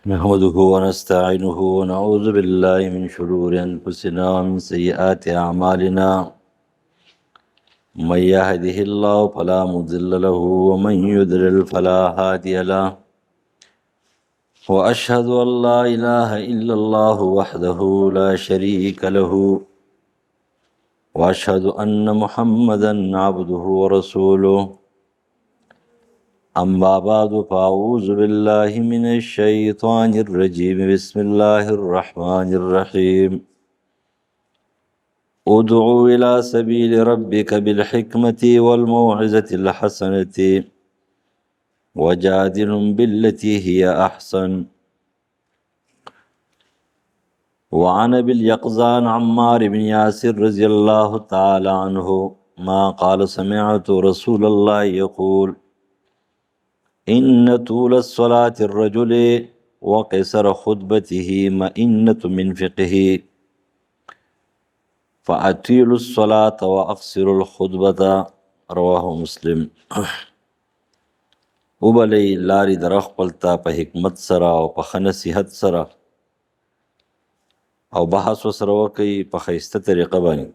نحمده ونستعينه ونعوذ بالله من شرور أنفسنا ومن سيئات أعمالنا من يهده الله فلا مضل له ومن يضلل فلا هادي له وأشهد أن لا إله إلا الله وحده لا شريك له وأشهد أن محمدا عبده ورسوله أما بعد فأعوذ بالله من الشيطان الرجيم بسم الله الرحمن الرحيم ادعو إلى سبيل ربك بالحكمة والموعظة الحسنة وجادلهم بالتي هي أحسن وعن أبي اليقظان عمار بن ياسر رضي الله تعالى عنه ما قال سمعت رسول الله يقول إن طول الصلاة الرجل وقصر خطبته مئنة من فقهه فأطيلوا الصلاة وأقصروا الخطبة رواه مسلم. وبلی لاری در خپلتا په حکمت سره او په ښه نصیحت سره او بحث وسره وکړئ په ښایسته طریقه باندې.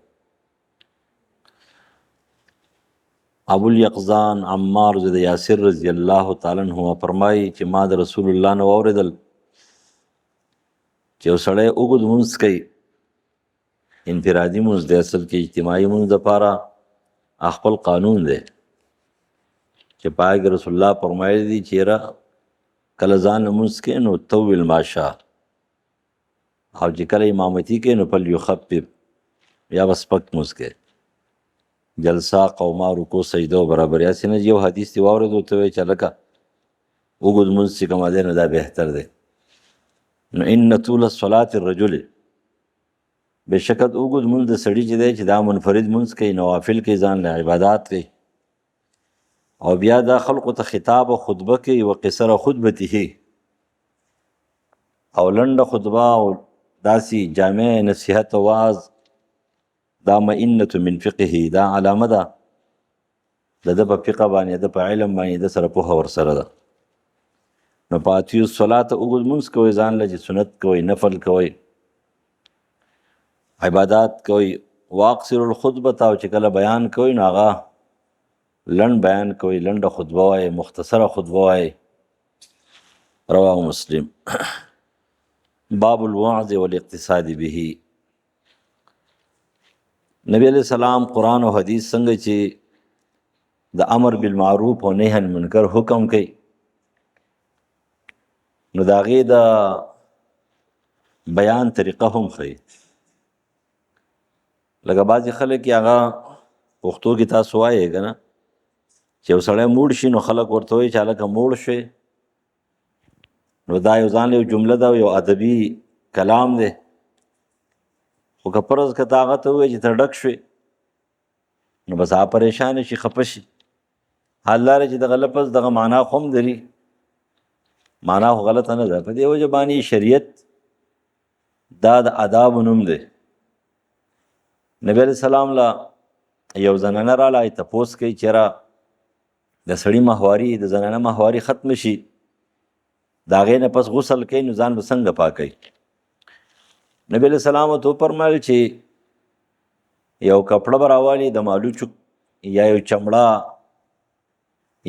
ابو الیقظان عمار بن یاسر رضی الله تعالی عنہ فرمایي چې ما د رسول الله نه واورېدل چې یو سړی اوږد لمونځ کوي، انفرادي لمونځ دی، اصل کې اجتماعي لمونځ دپاره خپل قانون دی چې په هغې کې رسول الله فرمایلی دي چې یاره کله ځان لمونځ کوي نو طول ما شاء، او چې کله امامتي کوي نو فلیخفف، یا به سپک لمونځ کوي، جلسه قومه رکوع سجده و برابر. یاسې نه یو حدیث دې واورېدو ته وایي چې هلکه اوږد لمونځ چې کومه دی نو دا بهتر دی. نو ان طول الصلاة الرجل، بېشکه اوږد لمونځ د سړي چې دی چې دا منفرد لمونځ کوي، نوافل کوي، ځان له عبادات کوي، او بیا دا خلقو ته خطاب او خطبه کوي وقصر خطبته، او لنډه خطبه او داسې جامع نصیحت او وعظ، دا مئنة من فقهه، دا علامه ده د ده په فقه باندې، د په علم باندې د سره پوهه ورسره ده. نو په اطیعوا الصلاة اوږد لمونځ کوئ، ځان له چې سنت کوئ، نفل کوئ، عبادات کوئ. واقصروا الخطبة، او چې کله بیان کوئ نو هغه لنډ بیان کوئ، لنډه خطبه وایئ، مختصره خطبه وایئ. رواه مسلم. باب الوعظ والاقتصاد به. نبی علیہ السلام قرآن او حدیث څنګه چې د امر بالمعروف او نهی عن المنکر حکم کوي، نو د هغې د بیان طریقه هم ښیي. لکه بعضې خلک یې هغه پښتو کې تاسو وایئ که نه چې یو سړی موړ شي نو خلک ورته وایي چې هلکه موړ شوې، نو دا یو ځان له یو جمله ده او یو ادبي کلام دی. خو که فرض که ته هغه ته ووایې چې ته ډک شوې، نو بس هغه پریشانه شي، خفه شي. حال دا دی چې دغه لفظ دغه معنا خو هم لري، معنا خو غلطه نه ده. په دې وجه باندې شریعت دا د آدابو نوم دی. نبی علیہ السلام له یو زنانه راله، تپوس کوي چې یاره د سړي ماهواري، د زنانه ماهواري ختم شي، د هغې نه پس غسل کوي نو ځان به څنګه پاکوي؟ نبی علیہ السلام ورته وفرمایل چې یو کپړه به راوالي د مالوچو، یا یو چمړه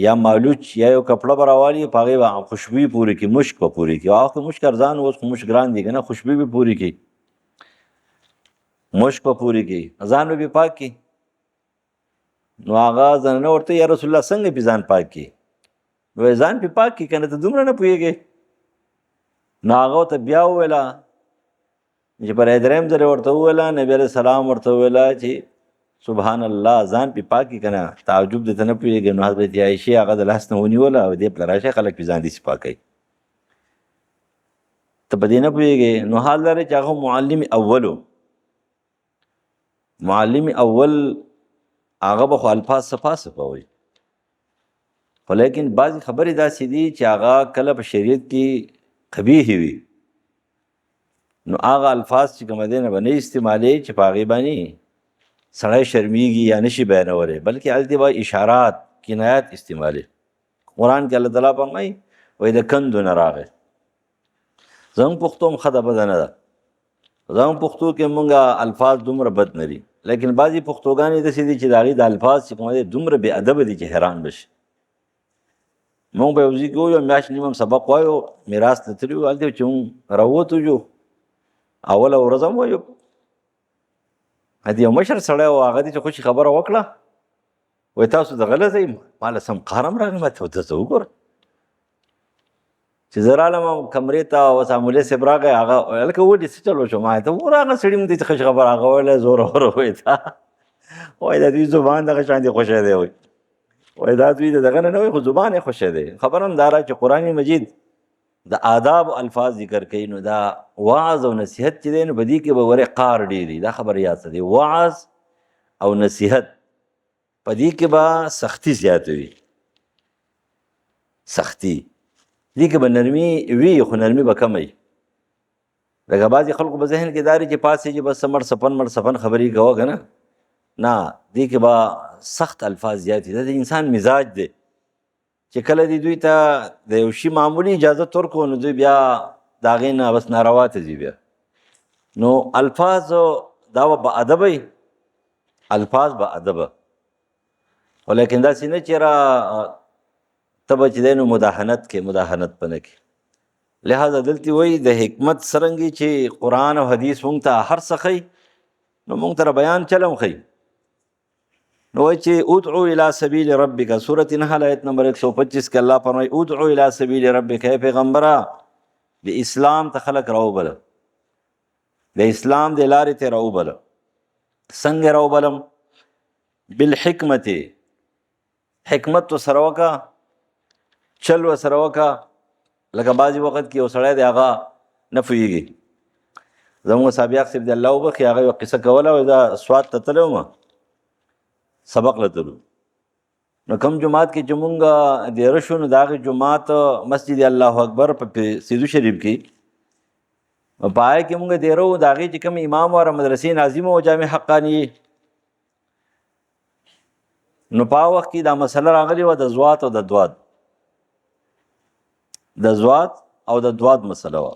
یا مالوچ، یا یو کپړه به راوالي، په هغې به خوشبویي پورې کړي، مشک به پورې کړي. هغه مشک ارزان، اوس خو مشک ګران دي که نه، خوشبویي به پورې کړي، مشک به پورې کړي، ځان به پاک کړي. نو هغه زنانه ورته یا رسول الله څنګه پې ځان پاک کړي؟ وایي ځان پې پاک کړي، که نه ته دومره نه پوهېږې؟ نو هغه ورته بیا وویله چې پر درېیم ځل ورته وویله، نبي علیه السلام ورته وویله چې سبحان الله، ځان پې پاک کړي که نه، تعجب دی ته نه پوهېږې. نو حضرت عایشې هغه د لاس نه ونیوله او دې پله راشه خلک پې ځان داسې پاکوي، ته په دې نه پوهېږې. نو حال دا دی چې هغه معلم اول و، معلم اول هغه به خو الفاظ صفا صفا وایي، خو لیکن بعضې خبرې داسې دي چې هغه کله په شریعت کې قبیح وي، نو هغه الفاظ چې کومه دی نه به نه استعمالوي چې په هغې باندې سړی شرمیږي یا نشي بیانولی، بلکې هلته به اشارات، کنایات استعمالوي. قرآن کې الله تعالی فرمایي وایي د کندو نه راغی، زموږ پښتو هم ښه ده بده نه ده. زموږ پښتو کې مونږه الفاظ دومره بد نه دي، لیکن بعضې پښتوګانې داسې دي چې د هغې د الفاظ چې کوم دی دومره بې ادبه دي چې حیران بشي. مونږ به یو ځای کې ویو، میاشت نیم هم سبق وایو، میراث ته تللي وو، هلته چې مونږ راووتو جو اوله ورځ هم وایو، یو مشر سړی و، هغه دې چې خوشي خبره وکړه، وایي تاسو د غله ځئ، ما له سم قهر هم راغی، ما ته ورته وګوره چې زه رالم کمرې ته، اوس امولي صاحب راغی، هغه هلکه ولې څه چل وشو؟ ما ته وګوره هغه سړي مو دې ښه خبره هغه ویلی زوروره، وایي دا وایي د دوی زبان دغه شان دې خوښی دی، وایي دا دوی د دغه نه وایي خو زبان یې خوښی دی. خبره هم دا چې قرآن مجید د آداب الفاظ ذکر کوي، نو دا وعظ او نصیحت چې دی نو په دې کې به ورې قار ډېر دي. دا خبره یاد ساتئ، وعظ او نصیحت په دې کې به سختي زیاته وي، سختي دې کې به نرمي وي خو نرمي به کمه وي. لکه بعضې خلکو په ذهن کې دا چې پاسې چې بس مړ سپن خبرې کوه که نه، نه دې کې به سخت الفاظ زیات دي. دا د انسان مزاج دی چې کله دې دوی ته د یو شي معمولي اجازت ورکړو نو دوی بیا د هغې نه بس ناروا ته ځي. بیا نو الفاظ دا به باادبه وي، الفاظ باادبه، ولیکن داسې نه چې را ته به چې دی نو مداهنت به نه کې. لہذا دلته وایي د حکمت څرنګې چې قرآن او حدیث مونږ ته هر څه ښیي، نو مونږ ته بیان چل هم ښیي. نو وایي چې ادعو الی سبیل ربک، سورة نحل آیت نمبر 125 کې الله فرمایي ادعو الی سبیل ربک، ای پیغمبره د اسلام ته خلک راوبله، د اسلام د لارې ته راوبله. څنګه راوبلم؟ بالحکمت، حکمت ورسره وکړه، چل ورسره وکړه. لکه بعضې وخت کې یو سړی دی هغه نه پوهېږي. زموږ صابیاق صاحب دی الله وبخي، هغه یوه قصه کوله، وایي دا سوات ته تللی وم، سبق له تلو، نو کوم جماعت کې چې مونږ دیره شو نو د هغې جماعت مسجد الله اکبر په سیدو شریف کې په هغې کې مونږ دیره وو، د هغې چې کوم امام و مدرسې ناظم و جامع حقاني، نو په هغه وخت کې دا مسله راغلې وه د زوات او د دواد، د زوات او د دواد مسله وه.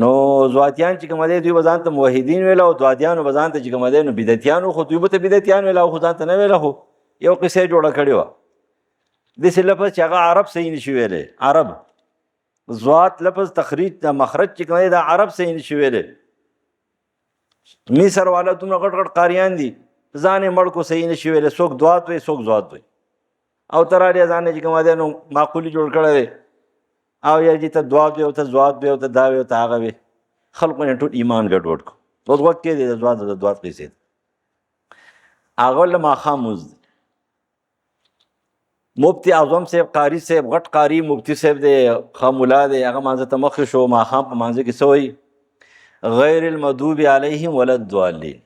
نو زواتیان چې کوم دی دوی به ځان ته موحدین ویله، او دوادیانو به ځان ته چې کوم دی نو بدعتیان وو، خو دوی به ته بدعتیان ویله او خو ځان ته نه ویله. خو یو قصه یې جوړه کړې وه داسې لفظ چې هغه عرب صحیح نشي ویلی، عرب زوات لفظ تخریج د مخرج چې کوم دی دا عرب صحیح نشي ویلی. مصر والا دومره غټ غټ قاریان دي، ځان یې مړ کو صحیح نشي ویلی، څوک دوات وی څوک زوات وی، او ته راډیا ځان یې چې کوم دی نو معقولي جوړ کړی دی، او یا چې ته دوات وی او ته زوات وی او ته دا وی او ته هغه وی، خلکو نه ټول ایمان ګډوډ کړو. اوس وخت کې دی د زوات د دوات قصې دي، هغه له ماښام مونځ دی. مفتی اعظم صاحب قاري صاحب غټ قاري مفتی صاحب دی، ښه ملا دی، هغه مانځه ته مخکې شو، ماښام په مانځه کې څه وایي؟ غیر المغضوب علیهم ولا الضالین،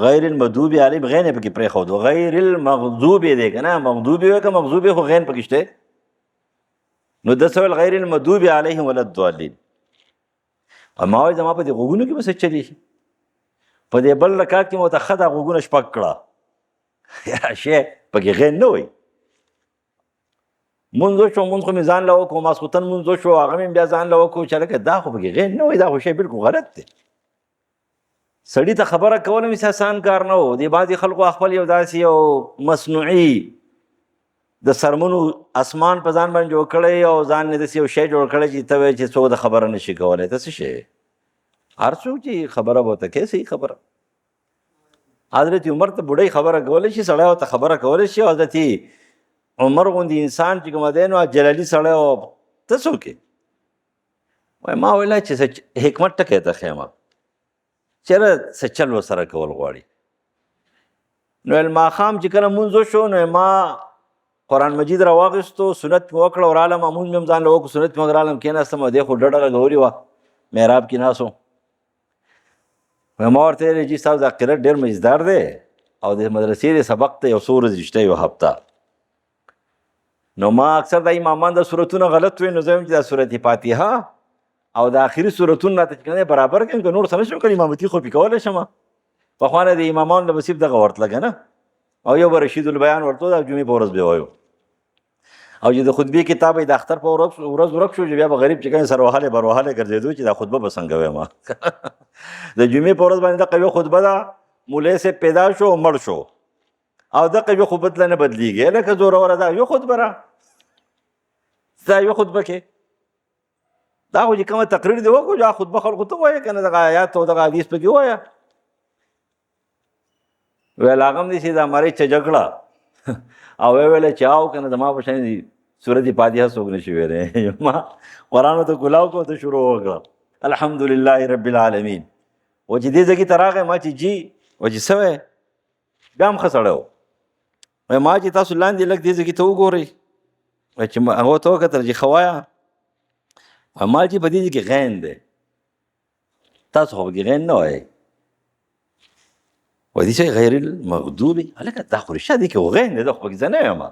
غیر المغضوب علیهم غین یې پکې پرېښود، غیر المغضوب دی که نه، مغضوب وی که مغضوب خو غین پکې شته، نو ده څه ویل غیر المغضوب علیهم ولا الضالین. ما وایي زما په دې غوږونو کې به څه چلي، په دې بل رکعت کې مو ته ښه دا غوږونه شپږ کړه، شی پکې غین نه وایي. مونځ وشو، مونځ خو مې ځان له وکړو، ماسخوتن مونځ وشو، هغه مې بیا ځان له وکړو، چې هلکه دا خو پکې غین نه وایي، دا خو شی بلکل غلط دی. سړي ته خبره کول هم آسان کار نه و. دې بعضې خلکو خپل یو داسې یو مصنوعي د سرمنو اسمان په ځان باندې جوړ کړی او ځان نه داسې یو شی جوړ کړی چې ته وایې چې څوک د خبره نشي کولی. ته څه شی هر څوک چې خبره به ورته کوي صحیح خبره. حضرت عمر ته بوډۍ خبره کولی شي، سړی ورته خبره کولی شي، او حضرت عمر غوندې انسان چې کوم دی نو جلالي سړی او ته څوک یې؟ وایي ما ویله چې حکمت ټکی ته ښیم، چېرې څه چل ورسره کول غواړي. نو ماښام چې کله مونځ وشو نو ما قرآن مجید راواخیستو، سنت مې وکړه، ورالم مونځ مې هم ځان له وکړو، سنت مې رالم کېناستم، او دی خو ډډه لګولې وه، محراب کې ناست وم. ما ورته ویلې جي صاحب دا قرت ډېر مزدار دی، او د مدرسې د سبق ته یو څو ورځې شته، یو هفته. نو ما اکثر دا امامان د صورتونه غلط وي، نو زه وایم چې دا صورت فاتحه او د آخري صورتونه راته چې برابر کړم، که نور څه نه شم کولی، امامتي خو پې کولی شم. پخوا نه د امامانو د نصیب دغه ورتله که نه، او یو به رشید البیان ورته د جمعې په ورځ به وایو، او چې د خطبې کتاب د اختر په ورځ ورک شو، چې بیا به غریب چې کوم سروهاله بروهاله ګرځېدو چې دا خطبه به څنګه وایم. د جمعې په ورځ باندې دغه یوه خطبه ده، مولوی صاحب پیدا شو مړ شو او دغه یوه خطبه تله نه بدلېږي. لکه زوروره ده یو خطبه را دا یو خطبه کې دا خو چې کومه تقریر دی وکړو دا خطبه خلکو ته ووایه که نه، دغه آیات او دغه حدیث پکې ووایه. ویل هغه هم دې چې دا مرۍ چجه کړه او ویل چې آو که نه زما په شان سورت فاتحه څوک نه شي ویلی. ما قرآن ورته کلاو کړو ته شروع وکړه الحمدلله رب العالمین. و چې دې ځای ته راغی ما چې جي و چې څه وی بیا هم ښه سړی و. ما چې تاسو لاندې لږ دې ځای ته وګورئ چې هغه ته وکتل چې ښه وایه ما چې په دې ځای کې غین دی تاسو خو پکې غین نه وایئ. و دې چې غیر المغضوب هلکه دا خو رښتیا دې کې خو غین دی دا خو پکې زه نه یم.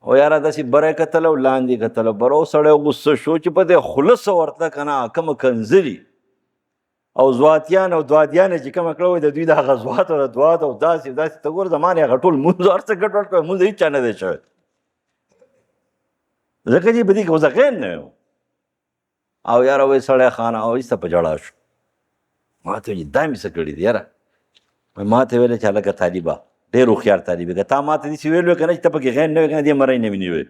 او یاره داسې بری کتل او لاندې کتل بره او سړی غصه شو چې په دې خوله څه ورته که نه کومه کنځلي او زواتیان او دوادیان چې کومه کړه وایي د دوی د هغه زوات او دوات او داسې داسې ته ګوره زما نه هغه ټول مونځ هر څه ګډوډ کړی مونځ هېچ چا نه دی شوی ځکه چې په دې کې خو زه غیر نه یم. او یاره وایي سړی خانه او ایسته په ژړا شو. ما ته وایي دا مې څه کړي دي یاره. ما ته ویلې چې هلکه طالبه ډېر هوښیار طالب که تا ما ته داسې ویل وی که نه چې ته پکې غیر نه وي که نه دې مرۍ نه وي نیوی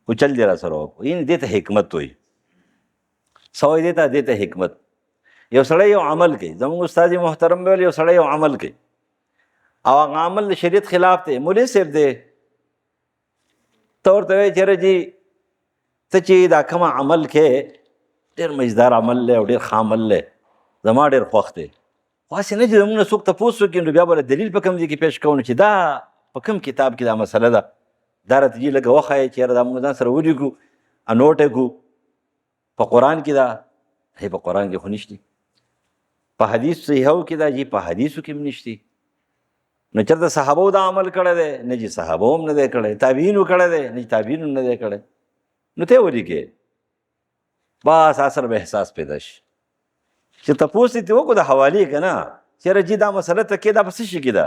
خو چل دې را سره وکړو. یعنې دې ته حکمت وایي. څه وایي دې ته حکمت. یو سړی یو عمل کوي، زموږ استاد محترم ویل یو سړی یو عمل کوي او هغه عمل د شریعت خلاف دی. مولوي صاحب دی ته ورته وایې چېرې جي ته چې دا کومه عمل کوې ډېر مزدار عمل دی او ډېر ښه عمل دی زما ډېر خوښ دی. خو هسې نه چې زموږ نه څوک تپوس وکړي نو بیا به دلیل په کوم ځای کې پیش کوو چې دا په کوم کتاب کې دا مسله ده دا راته جي لږه وښایه چې یاره دا موږ ځان سره ولیکو نوټ یې کړو. په قرآن کې دا په قرآن کې خو نشته، په حدیث صحیحو کې دا جي په حدیثو کې هم نشته. نو چېرته صحابو دا عمل کړی دی نه جي صحابو هم نه دی کړی، تابعینو کړی دی نه جي تابعینو نه دی کړی. نو ته یې ولیکې بس اثر به احساس پیدا شي چې تپوس دې وکړو د حوالې که نه چېرې جي دا مسله ته کې دا په څه شي کې ده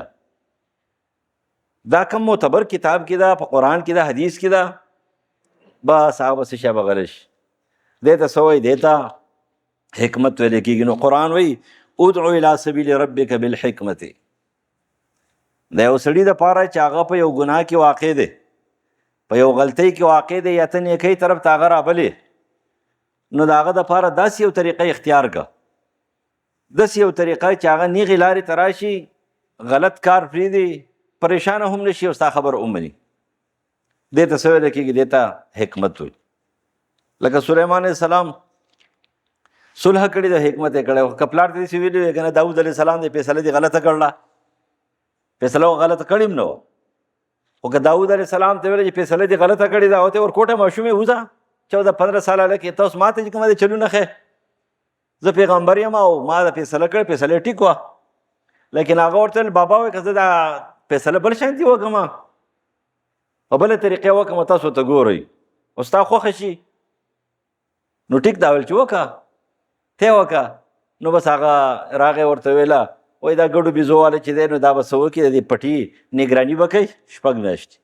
دا کم معتبر کتاب کې ده په قرآن کې ده حدیث کې ده بس هغه به څه شی به غلی شي. دې ته څه وایي دې ته حکمت ویلی کېږي. نو قرآن وایي ادعو الی سبیل ربک بالحکمت. د یو سړي دپاره چې هغه په یو ګناه کې واقع دی په یو غلطۍ کې واقع دی یا ته نیکۍ طرف ته هغه رابلې نو د هغه دپاره داسې یو طریقه اختیار کړه داسې یو طریقه چې هغه نیغې لارې ته راشي غلط کار پرېږدي پریشانه هم نه شي او ستا خبر ومني. دې ته څه ویلی کېږي دې ته حکمت وایي. لکه سلیمان علیه السلام صلح کړې ده حکمت یې کړی که پلار ته داسې ویلي وی که نه داود علیه السلام دې فیصله دې غلطه کړله فیصله غلطه کړې هم نه وه خو که داود علیه السلام ته ویله چې فیصله دې غلطه کړې ده او ته ورکوټه ماشوم یې وځه 14-15 ساله هلک یې تاسو ما ته چې کومه دې چلونه ښې زه پیغمبر یم او ما دا فیصله کړې فیصله ټیک وه لیکن هغه ورته ویل بابا وایي که زه دا فیصله بل شانتي وکړم په بله طریقې وکړم تاسو ته ګورئ او ستا خوښه شي نو ټیک دا ویل چې وکړه ته وکړه. نو بس هغه راغی ورته ویله وایي دا ګډو بیزو والا چې دی نو دا به څه وکړي د دې پټي نګراني به کوي 6 میاشتې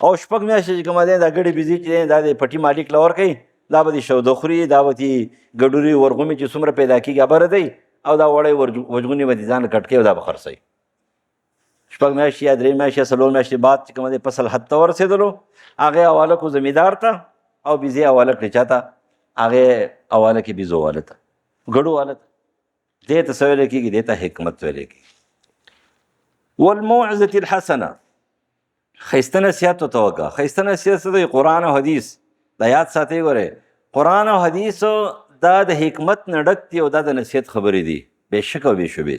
او 6 میاشتې چې کومه دی دا ګډې بیزې چې دی دا د پټي مالک له ورکوي دا به دې شوده خوري دا به دې ګډوري ورغومې چې څومره پیدا کېږي ابره دی او دا وړی وژغونې به دې ځان کټ کوي او دا به خرڅوي 6 میاشتې یا 3 میاشتې یا 4 میاشتې بعد چې کومه دی فصل حد ته ورسېدلو هغې حواله کړو زمیندار ته او بیزې حواله کړې چا ته هغې حواله کې بیزو واله ته ګډو واله ته. دې ته څه ویلی کېږي دې ته حکمت ویلی کېږي. والموعظة الحسنه ښایسته نصیحت ورته وکړه. ښایسته نصیحت څه دی قرآن او حدیث دا یاد ساتئ. ګورئ قرآن او حدیث دا د حکمت نه ډک دي او دا د نصیحت خبرې دي بې شک او بې شبې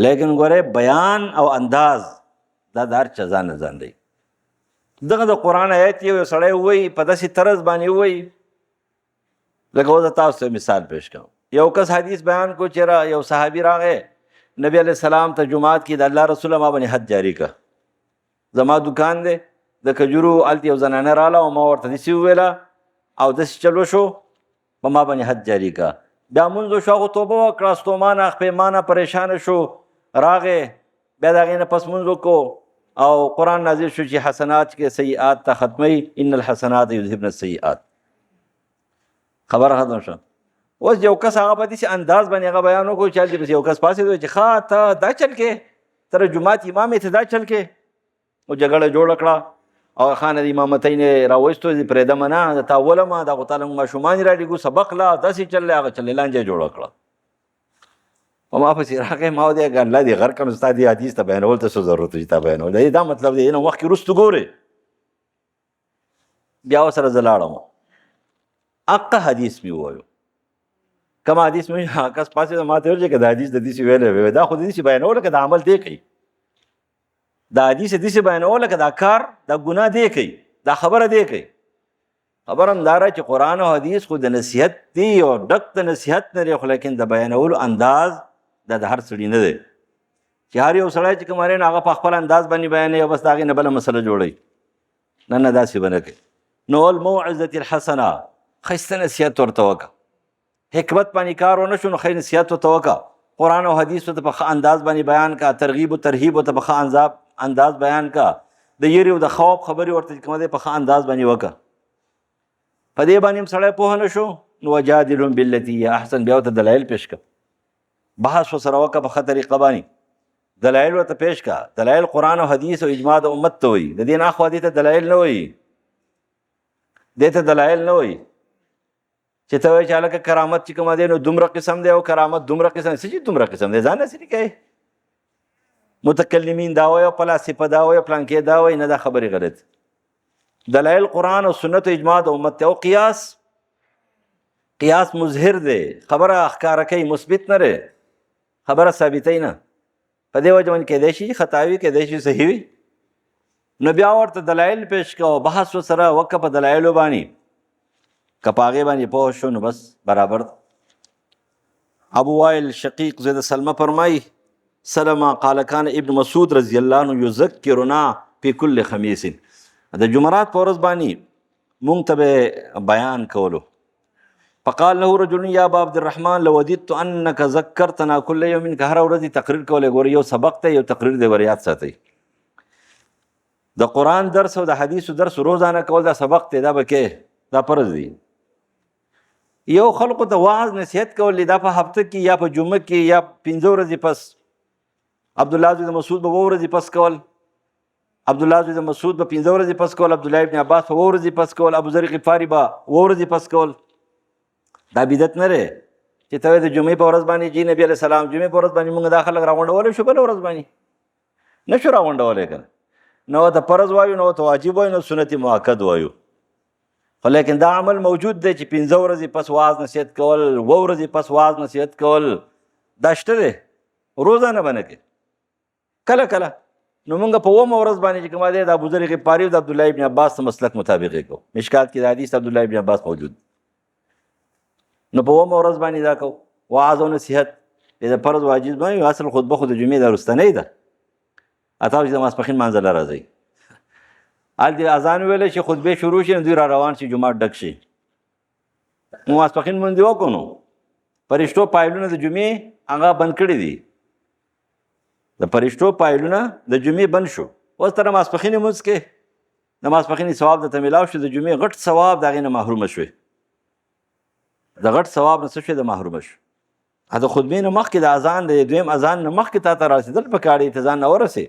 لیکن ګورئ بیان او انداز دا د هر چا ځان نه ځان دی. دغه د قرآن آیت یو سړی ووایي په داسې طرز باندې ووایي لکه اوس تاسو ته مثال پیش کوم. یو کس حدیث بیان کو چېرې یو صحابي راغی نبی علیه السلام ته جمعات کې د الله رسول ما باندې حد جاري که زما دکان دی د کجورو هلته یو زنانه راله او ما ورته داسې وویله او داسې چل وشو په ما باندې حد جاري که. بیا مونځ وشو هغو توبه وکړه ستومانه خپیمانه پریشانه شو راغې بیا د هغې نه پس مونځ وکړو او قرآن نازل شو چې حسنات کې سیئات ته ختمي، ان الحسنات یذهبن السیئات. خبره ختم شو. اوس یو کس هغه په دې انداز باندې هغه بیان وکړو چې بس یو کس پاسې چې ښه ته دا چل کې تر جمعات امام ته دا چل کې او جګړه جوړ کړه او خان د امامتین راوستو دې پرېده منه د تاوله ما د غتل ماشومان را لګو سبق لا داسې چل هغه چل لانجه جوړ کړه. او ما په سیراغه ما دې الله دې غر کړ استاد دې حدیث ته بیانول ته څه ضرورت دي ته بیانول دا مطلب دی نو وخت رستو ګوره بیا سره زلاړم اقا حدیث می وایو کما حدیث می کس پاسه ما ته ورته کې دا حدیث د دې ویلې دا خو دې بیانول کې د عمل دی کوي دا حدیث دې بیانول کې دا کار دا ګناه دی کوي دا خبره دی کوي. خبر همداره چې قرآن او حدیث خو د نصیحت دی او ډک د نصیحت نه لري، خو لیکن د بیانولو انداز د هر سړي نه دی چې هر یو سړی چې کوم لري هغه په خپل انداز باندې بیانوي او بس د هغې نه بله مسله جوړوي. نه داسې به نه کوي. نو الموعظة الحسنه ښایسته نصیحت ورته وکړه، حکمت باندې کار ونه شو نو ښه نصیحت ورته وکړه، قرآن او حدیث ورته په ښه انداز باندې بیان کا، ترغیب و ترهیب ورته په ښه انداز بیان کا، د یری او د خوف خبرې ورته کوم دی په ښه انداز باندې وکړه. په دې باندې هم سړی پوه نه شو نو وجادلهم بالتي هي احسن، بیا ورته دلایل پیش کړه، بحث ورسره وکړه په ښه طریقه باندې، دلایل ورته پیش کړه. دلایل قرآن او حدیث او اجماع د امت ته وایي، د دې نه اخوا دې ته دلایل نه وایي، دې ته دلایل نه وایي چې ته وایې چې هلکه کرامت چې کومه دی نو دومره قسم دی او کرامت دومره قسم دی. څه چې دومره قسم دی ځان نسې کوي، متکلمین دا وایي او فلاسفه دا وایي او پلانکې دا وایي، نه دا خبرې غلط. دلایل قرآن او سنت او اجماع د امت ته. او قیاس مظهر دی، خبره ښکاره کوي، مثبت نه دی، خبره ثابتوي نه. په دې وجه باندې کیدای شي خطا وي، کیدای شي صحیح وي. نو بیا ورته دلایل پیش کړه او بحث ورسره وکړه په دلایلو باندې، که په هغې باندې پوه شو نو بس برابر ده. ابو وائل شقیق زید سلمہ فرمایي سلمہ قال کان ابن مسعود رضی الله عنه یذکرنا فی کل خمیس، د جمعرات په ورځ باندې مونږ ته بیان کولو. فقال له رجل یا ابا عبد الرحمن لو وددت انك ذکرتنا كل يوم، که هر ورځ تقریر کولی ګورې یو سبق ته یو تقریر دی ور یاد ساتئ. د قرآن درس او د حدیثو درس روزانه کول دا سبق دی، دا به کې دا فرض دی. یو خلقو ته واعظ نصیحت کول دا په هفته کې یا په جمعه کې یا 5 ورځې پس. عبدالله بن مسعود به 2 ورځې پس کول، عبدالله بن مسعود به 5 ورځې پس کول، عبدالله ابن عباس به 2 ورځې پس کول، ابو ذر غفاري به 2 ورځې پس کول. دا بدعت نه دی چې ته د جمعې په ورځ باندې چې نبي علیه السلام جمعې په ورځ باندې موږ دا خلک راغونډولی شو، بله ورځ باندې نه شو راغونډولی که نه. نو ته فرض وایو، نو ته واجب وایو، نو سنت مؤکد وایو. خو لیکن دا عمل موجود دی چې 5 ورځې پس واعظ نصیحت کول، 2 ورځې پس واعظ نصیحت کول، دا شته دی، روزانه به نه کوي، کله کله. نو موږ په 2مه ورځ باندې چې کومه دی د ابوذر غفاري او د عبدالله ابن عباس مسلک مطابق یې کوو. مشکات کې د حدیث عبدالله ابن عباس موجود. نو په 2مه ورځ باندې دا کوو واعظ او نصیحت. د فرض واجب باندې اصل خطبه خو د جمعې د وروستنۍ ده، تاسو چې د ماسپښین لمانځه له راځئ، هلته اذان ویلی شي، خطبې شروع شي، نو دوی را روان شي، جومات ډک شي، نو ماسپښین لمونځ دې وکړو. نو فرشتو پایلونه د جمعې هغه بند کړي دي، د فرشتو پایلونه د جمعې بند شو. اوس ته د ماسپښین لمونځ کې د ماسپښین ثواب درته میلاو شو، د جمعې غټ ثواب د هغې نه محرومه شوې، د غټ ثواب نه څه شوې د محرومه شو. د خطبې نه مخکې د اذان د دویم اذان نه مخکې تا ته رسېدل پکار دی، ته ځان نه ورسې.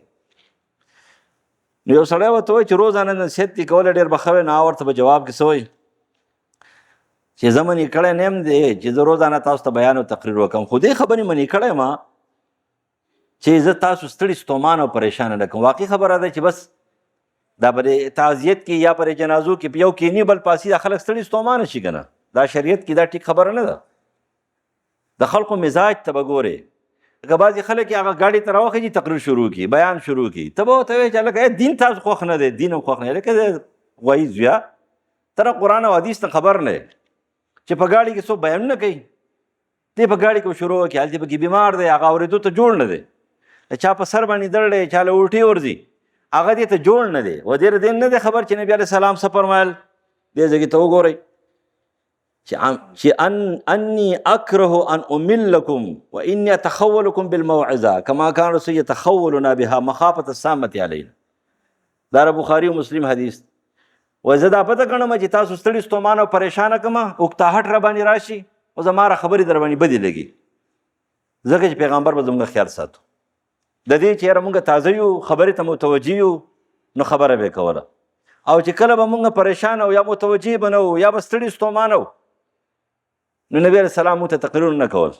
نو یو سړی ورته وایي چې روزانه نصیحت دې کولی ډېر به ښه وی. نه ورته به جواب کې څه وایي چې زه منې کړی نه یم دی چې زه روزانه تاسو ته بیان او تقریر وکړم، خو دې خبرې منې کړی یم چې زه تاسو ستړي ستومان او پریشانه نه کړم. واقعي خبره ده چې بس دا په تعزیت کې یا پر جنازو کې یو کینی بل پاسي دا خلک ستړي ستومانه شي که نه، دا شریعت کې دا ټیک خبره نه ده. د خلقو مزاج ته به ګورې، که بعضې خلک هغه ګاډي ته راوخېږي تقریر شروع کړي، بیان شروع کړي، ته به ورته وایې چې هلکه دین تاسو خوښ نه دی، دین هم خوښ نه دی. لکه وایي زویا ته قرآن او حدیث ته خبر نه چې په ګاډي کې څوک بیان نه کوي، دی په ګاډي کې شروع وکړي، هلته پکې بیمار دی، هغه اورېدو ته جوړ نه دی، د چا په سر باندې درد دی، چا له الټۍ ورځي، هغه دې ته جوړ نه دی. و دې نه دی خبر چې نبي علیه السلام څه فرمایل. دې ځای کې ته وګورئ چې انی اکره ان املکم و انی اتخولکم بالموعظه کما کان رسول یتخولنا بها مخافة السامة علینا. دا بخاري او مسلم حدیث. وایي زه دا پته کړم چې تاسو ستړي ستومان او پریشانه کړم، اوکتاهټ را باندې راشي او زما را خبرې در باندې بدې لګي، ځکه چې پیغمبر به زموږ خیال ساتو. د دې چې یاره مونږ تازه یو، خبرې ته متوجه یو، نو خبره به یې کوله. او چې کله به مونږ پریشان او یا متوجه به نه وو یا به ستړي ستومان وو، نو نبي علیه السلام موږ ته تقریرونه نه کول.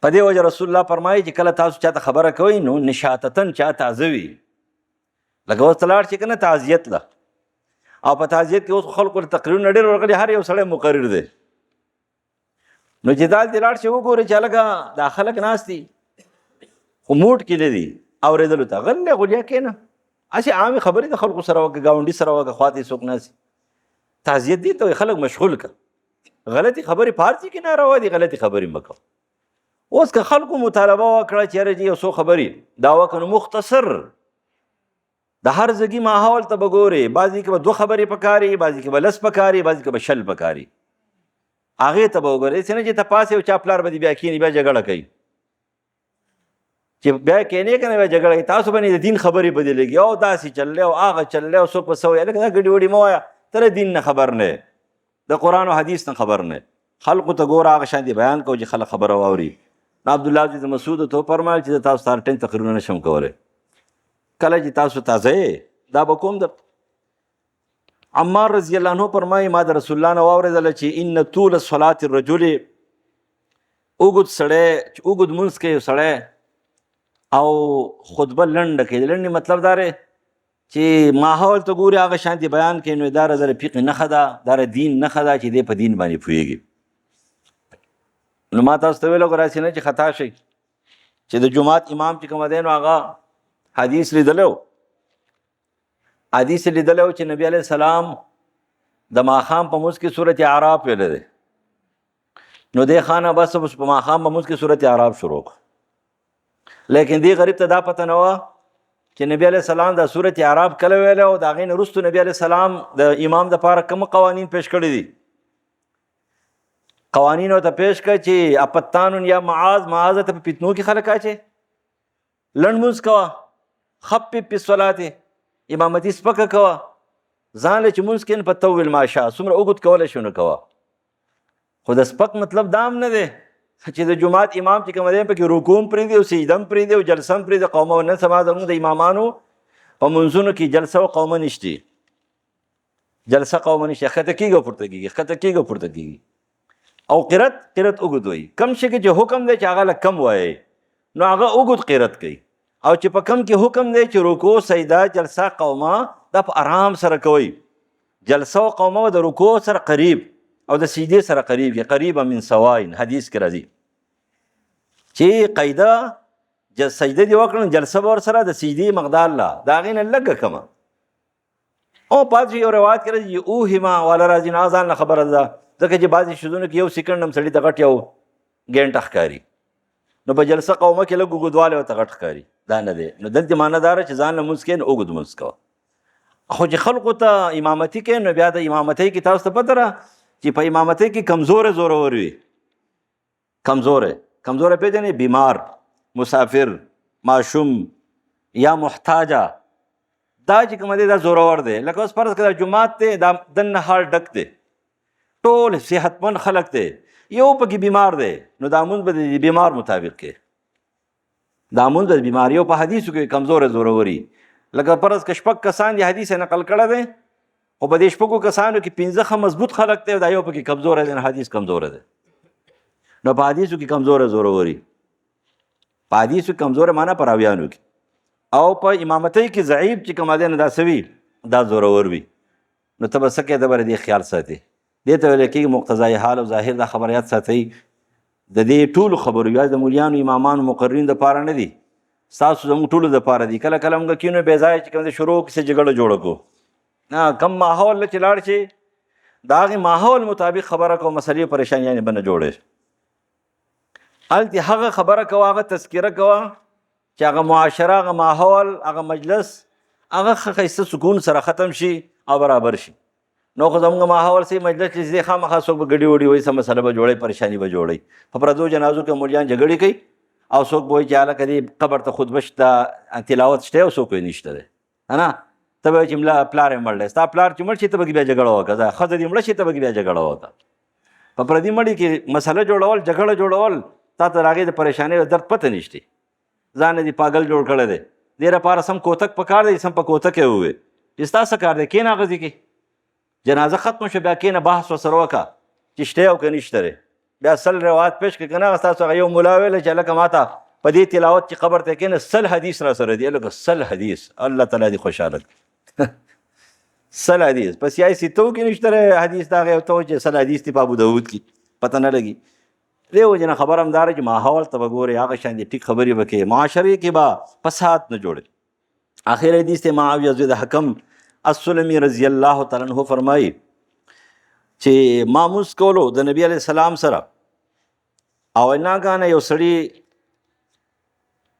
په دې وجه رسول الله فرمایي چې کله تاسو چاته خبره کوئ نو نشاطتن چا تازه وي. لکه اوس ته لاړ شي که نه تعزیت له، او په تعزیت کې اوس خلکو ته تقریرونه ډېر ورغلي، هر یو سړی مقرر دی. نو چې دالته لاړ شي وګورئ چې هلکه دا خلک ناست دي خو موټ کې نه دي اورېدلو ته، غلې غولیا کښېنه، هسې عامې خبرې د خلکو سره وکړه، ګاونډي سره وکړه، خوا ته څوک ناست. تعزیت دي ته خلک مشغول کړه. غلطي خبرې فارسي کې ناروا دي، غلطي خبرې مه کوه. اوس که خلکو مطالبه وکړه چې یاره جي یو څو خبرې دا وکړه، نو مختصر د هر ځګي ماحول ته به ګورې، بعضې کې به 2 خبرې پکاري، بعضې کې به 10 پکاري، بعضې کې به 10 پکاري. هغې ته به وګورې، داسې نه چې ته پاس یو چا پلار به دې بیا کښېني بیا جګړه کوي، چې بیا کښېنې که نه بیا جګړه کوي. تاسو باندې د دین خبرې به دې لګي، او داسې چللی او هغه چللی او څوک به څه وایي. لکه دا ګډې وډې مه وایه، ته د دین نه خبر نه یې، د قرآن او حدیث نه خبر نه یې. خلقو ته ګوره هغه شان دې بیان کوو چې خلک خبره واوري. عبدالله بن مسعود ته وفرمایل چې تاسو ته 10 تقریرونه نشم کولی، کله چې تاسو تازه یې دا به کوم درته. عمار رضی الله عنه فرمایي ما د رسول الله نه واورېدله چې ان طول صلات الرجل، اوږد سړی چې اوږد لمونځ کوي سړی او خطبه لنډه کوي. د لنډې مطلب دا دی چې ماحول ته ګوري هغه شانتې بیان کوي، نو دا د فقه نښه ده، دا د دین نښه ده چې دی په دین باندې پوهېږي. نو ما تاسو ته ویل راسي نه چې خطا شي چې د جماعت امام چې کوم دی نو هغه حدیث لیدلی و، حدیث لیدلی و چې نبی علیه السلام د ماښام په مونځ کې صورت اعراف ویلی دی. نو دی خانه بس په ماښام په مونځ کې صورت اعراف شروع کړ، لیکن دی غریب ته دا پته نه وه چې نبی علیه السلام دا صورت اعراف کله ویلی او د هغې نه وروستو نبی علیه السلام د امام دپاره کوم قوانین پیش کړي دي. قوانین ورته پیش کړه چې اپتانون یا معاذ ته په فتنو کې خلک اچي، لنډ مونځ کوه، خفف فی الصلات، امامتي سپکه کوه، ځان له چې مونځ کې په طول ماشا څومره اوږد کولی شو نو کوه. خو د سپک مطلب دا هم نه دی چې د جماعت امام چې کوم دی پکې رکوع هم پرېږدي او سجده هم پرېږدي او جلسه هم پرېږدي. قومه نن سبا زموږ د امامانو په منځونو کې جلسه او قومه نشته، جلسه قومه نشته، ښکته کېږي او پورته کېږي، ښکته کېږي او پورته کېږي. او قرت اوږد وایي، کم شي کې چې حکم دی چې هغه له کم وایي نو هغه اوږد قرت کوي، او چې په کم کې حکم دی چې رکوع سجده جلسه قومه دا په آرام سره کوي. جلسه او قومه د رکوع سره قریب او د سجدې سره قریب کې قریبه من سواین حدیث کې راځي چې قاعده سجده دې وکړه جلسه به ورسره د سجدې مقدار لا د هغې نه لږه کمه. او پاتې یو روایت کې راځي اوهما والا راځي نه ځان نه خبره ده، ځکه چې بعضې شیزونو کې 1 سیکنډ هم سړي ته غټ یو ګینټه ښکاري، نو په جلسه قومه کې لږ اوږدوالی ورته غټ ښکاري، دا نه دی. نو دلته معنی دا چې ځان له مونځ کوې نو اوږد مونځ کوه. خو چې خلکو ته امامتي کوې نو بیا د امامتۍ کې تاسو ته پته ده چې په امامتۍ کې کمزوری زورور وي. کمزوری پېژنې، بیمار، مسافر، ماشوم یا محتاجه، دا چې کوم دی دا زورور دی. لکه اوس فرض کړه جومات دی دا دننه هال ډک دی، ټول صحتمند خلک دی، یو پکې بیمار دی، نو دا مونځ به د بیمار مطابق کې، دا مونځ د بیماریو په حدیثو کې کمزوری زوروري. لکه فرض که 6 کسان دی حدیث یې نقل کړی دی، خو په دې 6 کسانو کې 15 ښه مضبوط خلک دی، دا یو پکې کمزوری دی، حدیث کمزوری دی. نو په حدیثو کې کمزوری زوروري، په حدیثو کې کمزوری معنی په راویانو کې، او په امامتۍ کې ضعیف چې کوم دی نو دا څه وي دا زورور وي. نو ته به څه کوې، ته به د دې خیال ساتې. دې ته ویل کېږي مقتضای حال او ظاهر. دا خبره یاد ساتئ، د دې ټولو خبرو یوازې د مولیانو امامانو مقررین دپاره نه دي، ستاسو زموږ ټولو دپاره دي. کله کله موږ کینو بې ځایه چې کوم دی شروع کړي جګړه جوړه کړو، نه کم ماحول چې لاړ شي د هغې ماحول مطابق خبره کوو، مسلې پریشانیانې به نه جوړې. هلته هغه خبره کوه، هغه تذکره کوه چې هغه معاشره، هغه ماحول، هغه مجلس هغه ښایسته سکون سره ختم شي او برابر شي. نو خو زموږ ماحول سي مجلس چې دی خامخا څوک به ګډې وډې وایي، څه مسله به جوړوي، پریشاني به جوړوي. په پردو جنازو کې مولیان جګړې کوي او څوک به وایي چې هلکه دې قبر ته خطبه شته، تلاوت شته او څوک یې نشته دی. نه ته به چې پلار یې مړ دی، ستا پلار چې مړ شي ته به بیا جګړه وکړه، ښځه دې مړه شي ته به بیا جګړه وکړه. په پردي مړي کې مسله جوړول، جګړه جوړول، تا ته د هغې د پریشانۍ او درد پته نشته، ځان دې پاگل جوړ کړی دی. دې لپاره سم کوتک پکار دی، سم په کوتک یې ووې چې ستا څه کار دی، کښېنه هغه ځای کې، جنازه ختمه شوه بیا کښېنه بحث ورسره وکړه چې شته او که نشته دی. بیا سل روایت پیش کړه که نه ستاسو هغه یو ملا ویلی چې هلکه ما ته په دې تلاوت چې قبر ته کښېنه 100 حدیث را سره دي. هلکه 100 حدیث، الله تعالی دې خوشحاله کړي 100 حدیث په سیاهی سیتو کې نشته حدیث د هغې ته چې 100 حدیث دي په ابوداود کې پته نه لګي. دې وجې نه خبره همداره چې ماحول ته به ګورې هغه شان دي ټیک خبرې به کوې، معاشرې کې به فساد نه جوړوي. آخر حدیث ته معاویه زوی د حکم السلمي رضی الله تعالی عنه فرمایي چې ما مونځ کولو د نبي علیه السلام سره او ناګانه یو سړي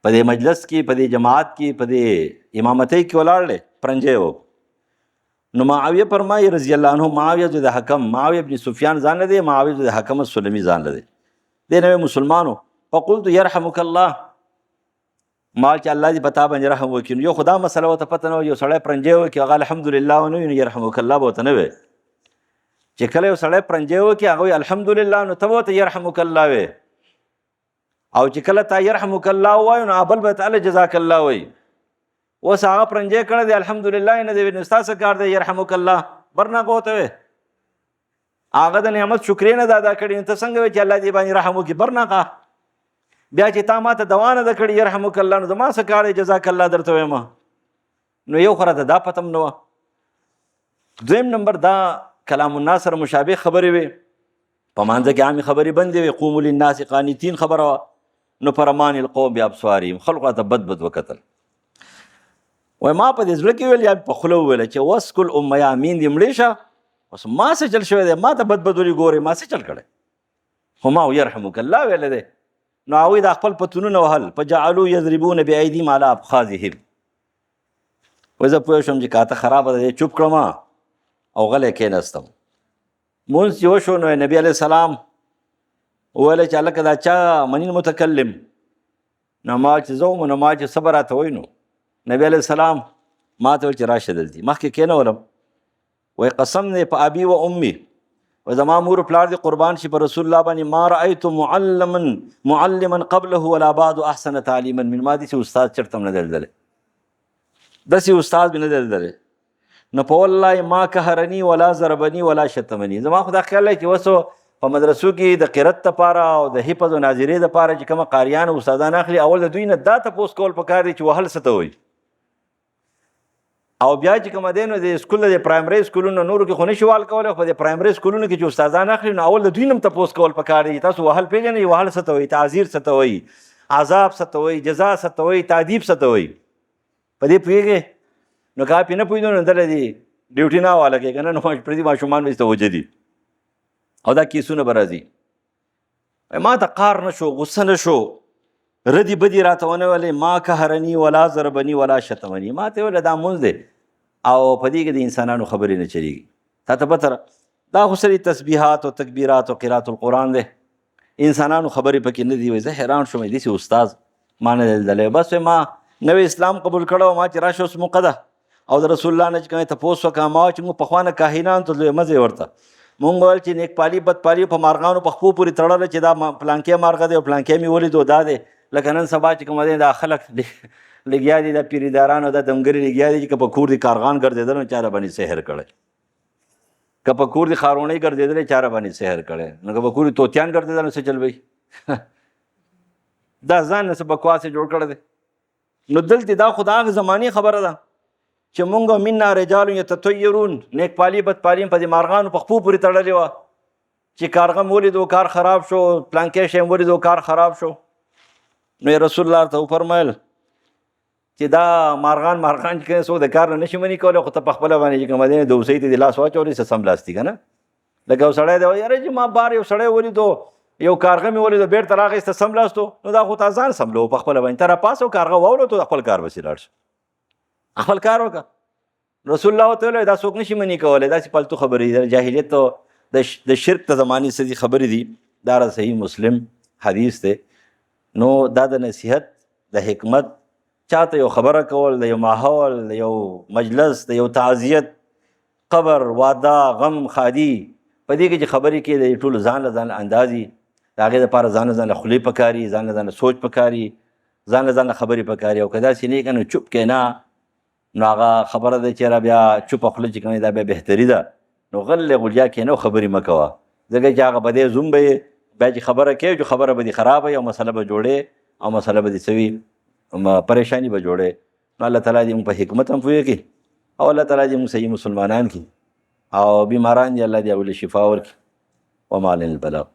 په دې مجلس کې، په دې جماعت کې، په دې امامتۍ کې ولاړ دی، پرنجی و. نو معاویه فرمایي رضی الله عنه، معاویه زوی د حکم، معاویه ابن سفیان ځان نه دی، معاویه زوی د حکم السلمي ځان نه دی، دی نوی مسلمانو. فقلت یرحمک الله، مال چې الله دې په تا باندې رحم وکړي. نو یو خدا مسله ورته پته نه وه، یو سړی پرنجی وکړي هغه الحمدلله ونه وي نو یرحمک الله به ورته نه وی. چې کله یو سړی پرنجی وکړي هغه وایي الحمدلله نو ته به ورته یرحمک الله وی، او چې کله تا یرحمک الله ووایو نو بل به تعالی جزاک الله وایي. اوس هغه پرنجی کړی دی الحمدلله نه دی وی، نو ستا څه کار دی یرحمک الله برناقه ورته وی، هغه د نعمت شکرې نه ده ادا کړي. نو ته څنګه وایې چې الله دې باندې رحم وکړي برناقه. بیا چې تا ما ته دوا نه ده کړې یرحمک الله نو زما څه کار دی جزاک الله درته وایم. نو یو خو راته دا پتم نه وه. دویم نمبر دا کلام الناس سره مشابه خبرې وې، په مانځه کې عامې خبرې بندې وې، قوموا للناس قانتین خبره وه. نو فرمان القوم بابصارهم، خلقو راته بد بد وکتل. وایي ما په دې زړه کې ویل یا په خوله وویله چې وسکل ام یامین دې مړې شه، اوس ما څه چل شوی دی، ما ته بد بد ولې ګورې، ما څه چل کړی، خو ما یرحمک الله ویلی دی. نو هغوی دا خپل پتونونه وهل، فجعلوا یضربون بایدیهم علی افخاذهم. وایي زه پوه شوم چې کاته خرابه ده چوپ کړم او غلی کېناستم. مونځ چې وشو نو نبي علیه السلام وویل چې هلکه دا چا منین متکلم؟ نو ما چې زه وم نو ما چې څه به راته وایي. نو نبي علیه السلام ما ته ویل چې راشه دلتې مخکې کېنولم. وایي قسم دی په ابي و امي، و زما مور پلار دې قربان شي په رسول الله باندې، ما رأیت معلما قبله ولا بعد احسن تعلیما من، ما داسې استاد چېرته هم نه دی لیدلی، داسې استاد مې نه دی لیدلی. نو په والله ما قهرني ولا ضربني ولا شتمني. زما خو دا خیال دی چې اوس په مدرسو کې د قرت دپاره او د حفظ و ناظرې دپاره چې کومه قاریان او استادان اخلي، اول د دوی نه دا تپوس کول پکار دی چې وهل څه ته وایي، او بیا چې کومه دی نو د سکول د پرایمري سکولونو نورو کې خو نشي وال کولی، خو د پرایمري سکولونو کې چې استادان اخلي نو اول د دوی نه هم تپوس کول پکار دی چې تاسو وهل پېژنئ، وهل څه ته وایي، تعذیر څه ته وایي، عذاب څه ته وایي، جزا څه ته وایي، تعذیب څه ته وایي، په دې پوهېږئ. نو که پې نه پوهېدو نو دله دې ډیوټي نه حواله کوي که نه، نو پردي ماشومان به ورته وجه دي او دا کیسونه به راځي. ما ته قار نه شو، غصه نه شو، ردي بدي راته ونه ویلې، ما قهرني ولا ضربني ولا شتمني. ما ته ویله دا مونځ دی او په دې کې د انسانانو خبرې نه چلېږي. تا ته پته دا خو صرف تسبیحات او تکبیرات او قرات القرآن دی، انسانانو خبرې پکې نه دي. وایي زه حیران شوم داسې استاد ما نه دی لیدلی. بس ما نوی اسلام قبول کړی و، ما چې راشه اوس موقع ده او د رسول الله نه چې کومې تپوس وکړه، ما چې موږ پخوا نه کاهنانو ته تللو مزې ورته مونږ ویل چې نیکپالي بدپالي په مارغانو په خپو پورې تړله چې دا پلانکې مارغه دی او پلانکې مې ولیدو دا دی. لکه نن سبا چې کومه دی دا خلک لګیا دي، دا پیریداران او دا دمګري لګیا دي چې که په کور دي کارغان ګرځېدل نو چا را باندې سحر کړی، که په کور دي خارونۍ ګرځېدلی چا را باندې سحر کړی، نو که په کور دي توتیان ګرځېدل نو څه چل وی دا ځان نه څه بکواس جوړ کړی دی. نو دلته دا خو د هغې زمانې خبره ده چې مونږ منا رجال یتطیرون، نیکپالي بدپالي په دې مارغانو په خپو پورې تړلې وه چې کارغه مې ولیدو کار خراب شو، پلانکې شی مې ولیدو کار خراب شو. نو رسول الله ته وفرمیل چې دا مارغان چې څوک د کار نه نشي منې کولی، خو ته په خپله باندې چې کومه دی د اوسۍ ته دې لاس واچولی څه سملاستی که نه. لکه یو سړی دی یاره چې ما بار یو سړی ولیدو، یو کارغه مې ولیدو بیرته راغېسته سملاستو، نو دا خو تا ځان سملو په خپله باندې، ته راپاسو کارغه واولو ته خپل کار پسې لاړ شه، خپل کار وکړه. رسول الله ورته ویل دا څوک نشي منې کولی، داسې پالتو خبرې دي، جاهلیت او د شرک ته زمانې څه دي خبرې دي. دا صحیح مسلم حدیث دی. نو دا د نصیحت، د حکمت، چاته یو خبره کول، د یو ماحول، د یو مجلس، د یو تعزیت، قبر، واده، غم، ښادي، په دې کې چې خبرې کې د ټولو ځان له ځان اندازي، د هغې دپاره ځان له ځانه خولې پکاري، ځان له ځانه سوچ پکاري، ځان له ځانه خبرې پکاري. او که داسې نه که نو چوپ کښېنه، نو هغه خبره ده چې را بیا چوپه خوله چې کومه دا بیا بهتري ده. نو غلې غلجا کښېنه او خبرې مه کوه، ځکه چې هغه په دې زوم به یې بیا چې خبره کوې چې خبره به دې خرابه وي او مسله به جوړې او مسله به دې څه وي، پریشاني به جوړې. نو الله تعالی دې موږ په حکمت هم پوهې کړي او الله تعالی دې موږ صحیح مسلمانان کړي او بیماران دې الله دې اول شفا ورکړي. وما علینا البلاغ.